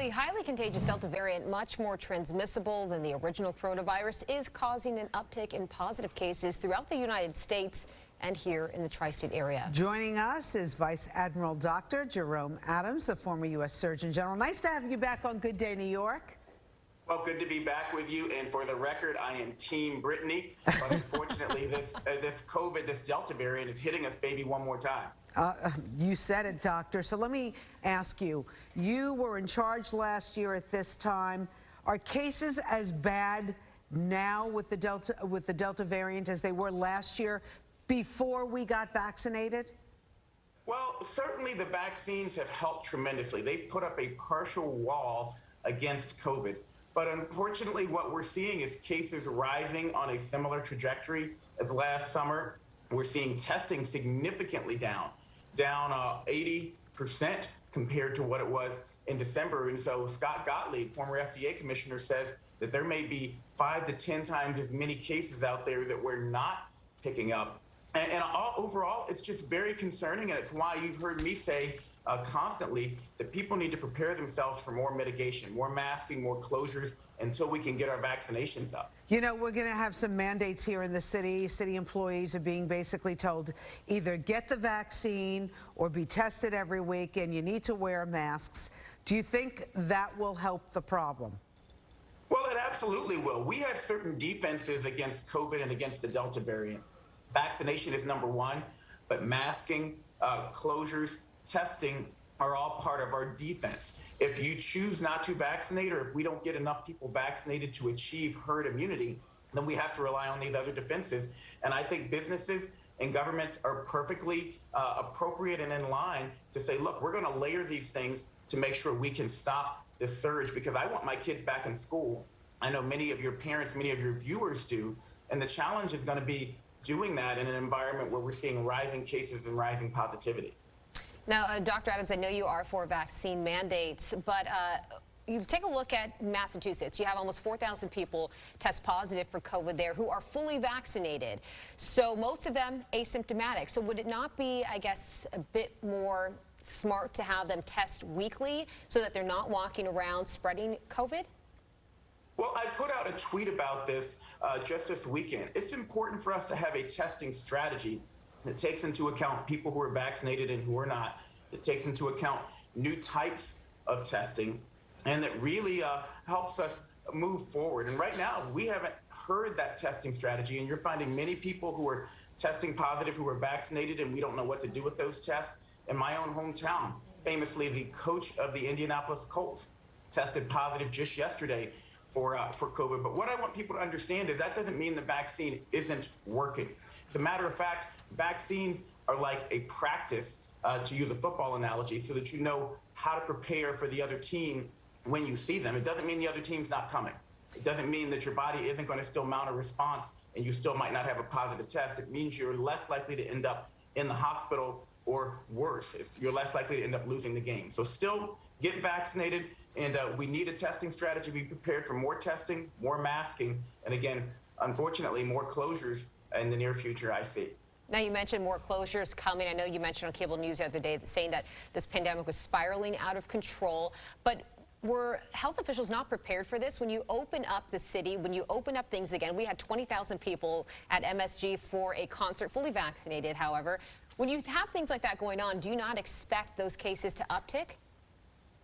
the highly contagious Delta variant, much more transmissible than the original coronavirus, is causing an uptick in positive cases throughout the United States and here in the tri-state area. Joining us is Vice Admiral Dr. Jerome Adams, the former U.S. Surgeon General. Nice to have you back on Good Day New York. Well, good to be back with you. And for the record, I am Team Brittany. But unfortunately, this COVID, this Delta variant is hitting us, baby, one more time. You said it, Doctor. So let me ask you, you were in charge last year at this time. Are cases as bad now with the Delta variant as they were last year before we got vaccinated? Well, certainly the vaccines have helped tremendously. They've put up a partial wall against COVID. But unfortunately, what we're seeing is cases rising on a similar trajectory as last summer. We're seeing testing significantly down 80% compared to what it was in December. And so Scott Gottlieb, former FDA commissioner, says that there may be 5 to 10 times as many cases out there that we're not picking up. And overall, it's just very concerning. And it's why you've heard me say constantly that people need to prepare themselves for more mitigation, more masking, more closures until we can get our vaccinations up. You know, we're going to have some mandates here in the city. City employees are being basically told either get the vaccine or be tested every week, and you need to wear masks. Do you think that will help the problem? Well, it absolutely will. We have certain defenses against COVID and against the Delta variant. Vaccination is number one, but masking, closures, testing are all part of our defense. If you choose not to vaccinate, or if we don't get enough people vaccinated to achieve herd immunity, then we have to rely on these other defenses. And I think businesses and governments are perfectly appropriate and in line to say, look, we're going to layer these things to make sure we can stop this surge, because I want my kids back in school. I know many of your parents, many of your viewers do. And the challenge is going to be doing that in an environment where we're seeing rising cases and rising positivity. Now, Dr. Adams, I know you are for vaccine mandates, but you take a look at Massachusetts. You have almost 4,000 people test positive for COVID there who are fully vaccinated. So most of them asymptomatic. So would it not be, I guess, a bit more smart to have them test weekly so that they're not walking around spreading COVID? Well, I put out a tweet about this just this weekend. It's important for us to have a testing strategy that takes into account people who are vaccinated and who are not, that takes into account new types of testing, and that really helps us move forward. And right now, we haven't heard that testing strategy, and you're finding many people who are testing positive who are vaccinated, and we don't know what to do with those tests. In my own hometown, famously, the coach of the Indianapolis Colts tested positive just yesterday for COVID. But what I want people to understand is that doesn't mean the vaccine isn't working. As a matter of fact, vaccines are like a practice, to use a football analogy, so that you know how to prepare for the other team when you see them. It doesn't mean the other team's not coming. It doesn't mean that your body isn't going to still mount a response and you still might not have a positive test. It means you're less likely to end up in the hospital, or worse, if you're less likely to end up losing the game. So still get vaccinated, and we need a testing strategy. Be prepared for more testing, more masking, and again, unfortunately, more closures in the near future, I see. Now, you mentioned more closures coming. I know you mentioned on cable news the other day saying that this pandemic was spiraling out of control, but were health officials not prepared for this? When you open up the city, when you open up things again, we had 20,000 people at MSG for a concert, fully vaccinated, however. When you have things like that going on, do you not expect those cases to uptick?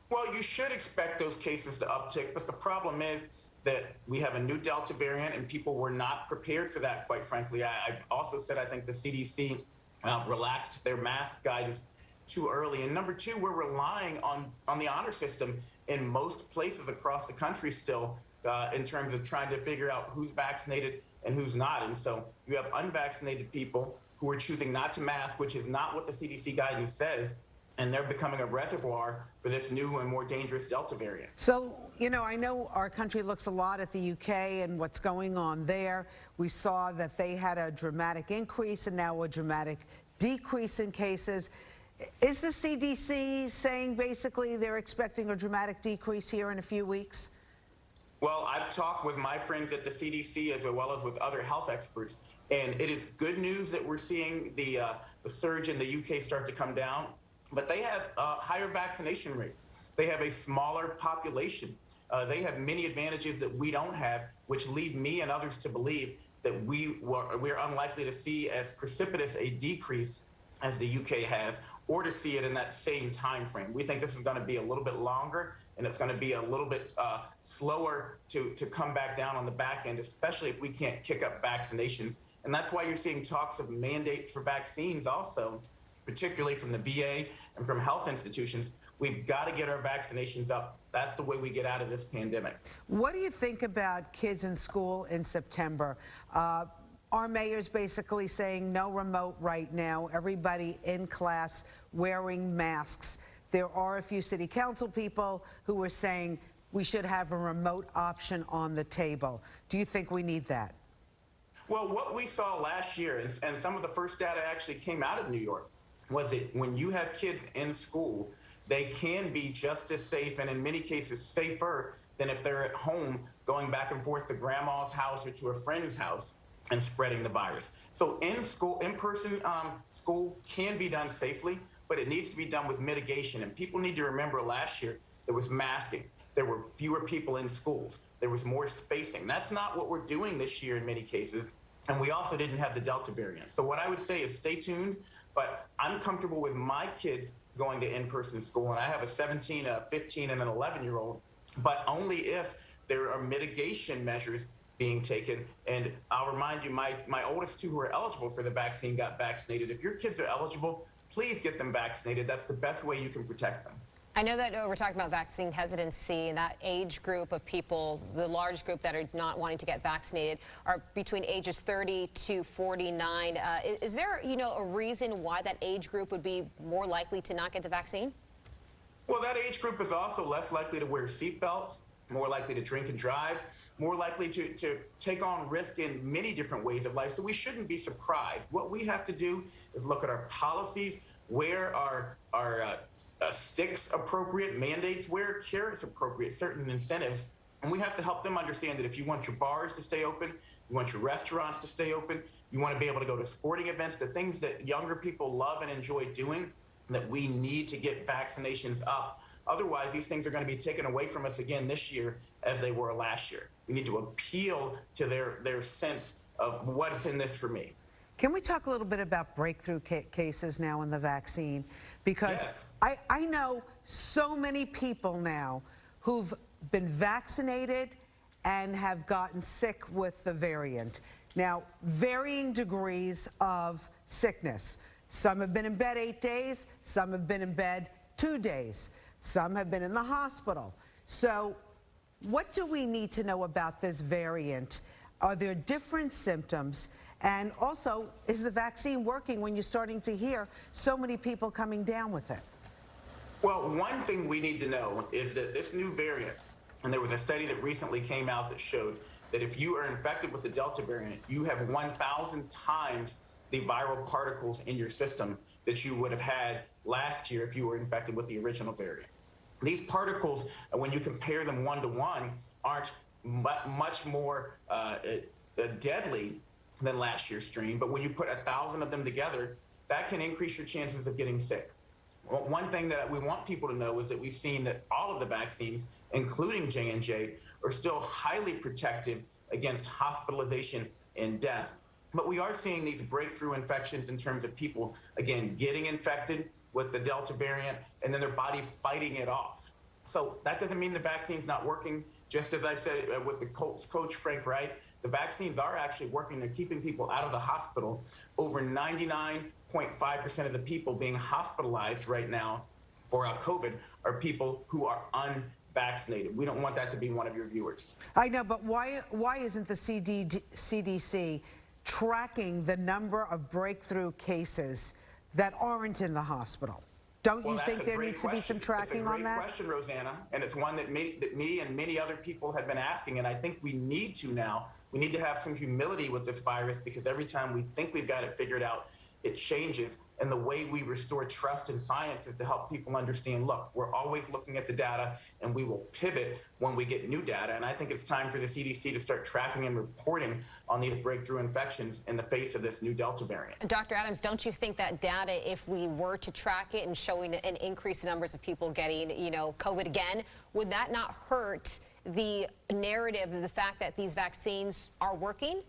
Well, you should expect those cases to uptick, but the problem is that we have a new Delta variant and people were not prepared for that, quite frankly. I also said I think the CDC relaxed their mask guidance too early. And number two, we're relying on the honor system in most places across the country still in terms of trying to figure out who's vaccinated and who's not. And so you have unvaccinated people who are choosing not to mask, which is not what the CDC guidance says, and they're becoming a reservoir for this new and more dangerous Delta variant. So, you know, I know our country looks a lot at the UK and what's going on there. We saw that they had a dramatic increase and now a dramatic decrease in cases. Is the CDC saying basically they're expecting a dramatic decrease here in a few weeks? Well, I've talked with my friends at the CDC as well as with other health experts, and it is good news that we're seeing the surge in the UK start to come down, but they have higher vaccination rates. They have a smaller population. They have many advantages that we don't have, which lead me and others to believe that we're unlikely to see as precipitous a decrease as the UK has, or to see it in that same time frame. We think this is going to be a little bit longer, and it's going to be a little bit slower to come back down on the back end, especially if we can't kick up vaccinations. And that's why you're seeing talks of mandates for vaccines also, particularly from the VA and from health institutions. We've got to get our vaccinations up. That's the way we get out of this pandemic. What do you think about kids in school in September? Our mayor's basically saying no remote right now, everybody in class wearing masks. There are a few city council people who are saying we should have a remote option on the table. Do you think we need that? Well, what we saw last year, and some of the first data actually came out of New York, was that when you have kids in school, they can be just as safe, and in many cases safer, than if they're at home going back and forth to grandma's house or to a friend's house and spreading the virus. So in-person school can be done safely, but it needs to be done with mitigation. And people need to remember last year there was masking. There were fewer people in schools. There was more spacing. That's not what we're doing this year in many cases. And we also didn't have the Delta variant. So what I would say is stay tuned, but I'm comfortable with my kids going to in-person school. And I have a 17, a 15, and an 11-year-old, but only if there are mitigation measures being taken. And I'll remind you, my oldest two who are eligible for the vaccine got vaccinated. If your kids are eligible, please get them vaccinated. That's the best way you can protect them. I know that we're talking about vaccine hesitancy, and that age group of people, the large group that are not wanting to get vaccinated, are between ages 30 to 49. Is there, a reason why that age group would be more likely to not get the vaccine? Well, that age group is also less likely to wear seatbelts, more likely to drink and drive, more likely to take on risk in many different ways of life. So we shouldn't be surprised. What we have to do is look at our policies, where are sticks appropriate, mandates, where carrots appropriate, certain incentives. And we have to help them understand that if you want your bars to stay open, you want your restaurants to stay open, you want to be able to go to sporting events, the things that younger people love and enjoy doing, that we need to get vaccinations up. Otherwise, these things are going to be taken away from us again this year as they were last year. We need to appeal to their sense of what's in this for me. Can we talk a little bit about breakthrough cases now in the vaccine? Because yes. I know so many people now who've been vaccinated and have gotten sick with the variant. Now, varying degrees of sickness. Some have been in bed 8 days, some have been in bed 2 days, some have been in the hospital. So what do we need to know about this variant? Are there different symptoms? And also, is the vaccine working when you're starting to hear so many people coming down with it? Well, one thing we need to know is that this new variant, and there was a study that recently came out that showed that if you are infected with the Delta variant, you have 1,000 times the viral particles in your system that you would have had last year if you were infected with the original variant. These particles, when you compare them one-to-one, aren't much more deadly than last year's strain, but when you put 1,000 of them together, that can increase your chances of getting sick. Well, one thing that we want people to know is that we've seen that all of the vaccines, including J&J, are still highly protective against hospitalization and death. But we are seeing these breakthrough infections in terms of people, again, getting infected with the Delta variant and then their body fighting it off. So that doesn't mean the vaccine's not working. Just as I said with the Colts coach, Frank Wright, the vaccines are actually working. They're keeping people out of the hospital. Over 99.5% of the people being hospitalized right now for COVID are people who are unvaccinated. We don't want that to be one of your viewers. I know, but why isn't the CDC tracking the number of breakthrough cases that aren't in the hospital? Don't you think there needs to be some tracking on that? It's a great question, Rosanna, and it's one that me and many other people have been asking, and I think we need to now. We need to have some humility with this virus, because every time we think we've got it figured out, it changes. And the way we restore trust in science is to help people understand, look, we're always looking at the data and we will pivot when we get new data. And I think it's time for the CDC to start tracking and reporting on these breakthrough infections in the face of this new Delta variant. Dr. Adams, don't you think that data, if we were to track it and showing an increase in numbers of people getting, COVID again, would that not hurt the narrative of the fact that these vaccines are working?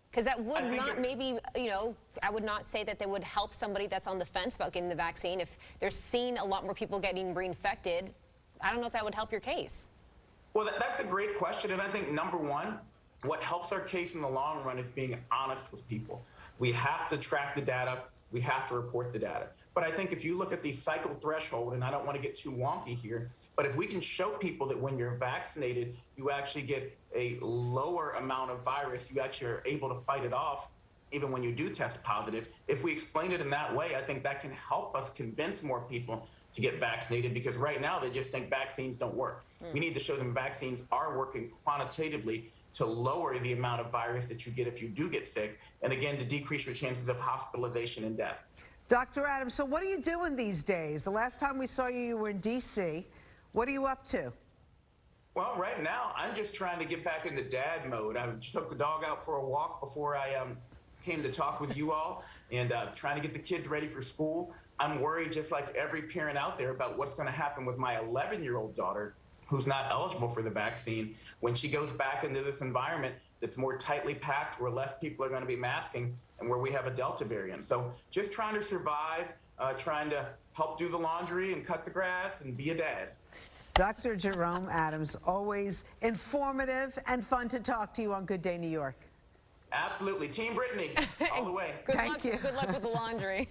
Because that would not maybe, I would not say that they would help somebody that's on the fence about getting the vaccine. If they're seeing a lot more people getting reinfected, I don't know if that would help your case. Well, that's a great question. And I think, number one, what helps our case in the long run is being honest with people. We have to track the data. We have to report the data. But I think if you look at the cycle threshold, and I don't want to get too wonky here, but if we can show people that when you're vaccinated, you actually get a lower amount of virus, you actually are able to fight it off even when you do test positive. If we explain it in that way, I think that can help us convince more people to get vaccinated, because right now they just think vaccines don't work. We need to show them vaccines are working quantitatively to lower the amount of virus that you get if you do get sick, and again, to decrease your chances of hospitalization and death. Dr. Adams, so what are you doing these days? The last time we saw you, you were in D.C. What are you up to? Well, right now, I'm just trying to get back into dad mode. I just took the dog out for a walk before I came to talk with you all, and trying to get the kids ready for school. I'm worried, just like every parent out there, about what's going to happen with my 11-year-old daughter, who's not eligible for the vaccine, when she goes back into this environment that's more tightly packed, where less people are going to be masking, and where we have a Delta variant. So just trying to survive, trying to help do the laundry and cut the grass and be a dad. Dr. Jerome Adams, always informative and fun to talk to you on Good Day New York. Absolutely. Team Brittany, all the way. Thank you. Good luck with the laundry.